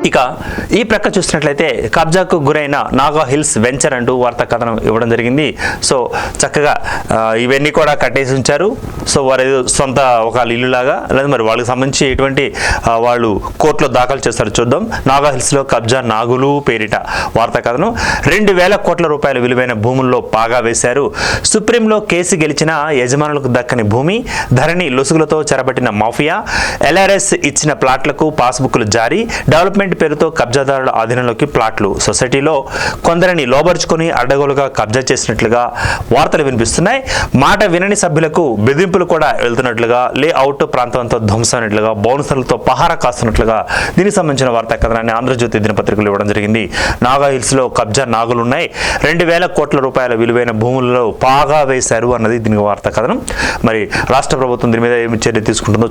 ఇక ఈ ప్రక్క చూసినట్లయితే కబ్జాకు గురైన నాగా హిల్స్ వెంచర్ అంటూ వార్తా కథనం ఇవ్వడం జరిగింది. సో చక్కగా ఇవన్నీ కూడా కట్టేసి ఉంచారు. సో వారి సొంత ఒక ఇల్లులాగా లేదా మరి వాళ్ళకి సంబంధించి ఎటువంటి వాళ్ళు కోర్టులో దాఖలు చేస్తారు చూద్దాం. నాగా హిల్స్లో కబ్జా నాగులు పేరిట వార్తా కథనం. 2,000 కోట్ల రూపాయల విలువైన భూముల్లో పాగా వేశారు. సుప్రీంలో కేసు గెలిచిన యజమానులకు దక్కని భూమి, ధరణి లొసుగులతో చెరబట్టిన మాఫియా, ఎల్ఆర్ఎస్ ఇచ్చిన ప్లాట్లకు పాస్బుక్లు జారీ, డెవలప్మెంట్ పేరుతో కబ్జాదారుల ఆధీనంలోకి ప్లాట్లు, సొసైటీలో కొందరిని లోబరుచుకొని అడ్డగోలుగా కబ్జా చేసినట్లుగా వార్తలు వినిపిస్తున్నాయి. మాట వినని సభ్యులకు బెదింపులు కూడా వెళ్తున్నట్లుగా, లేఅవుట్ ప్రాంతంతో ధ్వంసమైనట్లుగా, బౌన్సర్లతో పహారా కాస్తున్నట్లుగా దీనికి సంబంధించిన వార్తా కథనాన్ని ఆంధ్రజ్యోతి దినపత్రికలు ఇవ్వడం జరిగింది. నాగా హిల్స్ లో కబ్జా నాగులున్నాయి, 2,000 కోట్ల రూపాయల విలువైన భూములలో పాగా వేశారు అన్నది దీనికి వార్తా కథనం. మరి రాష్ట్ర ప్రభుత్వం దీని మీద ఏమి చర్య తీసుకుంటుందో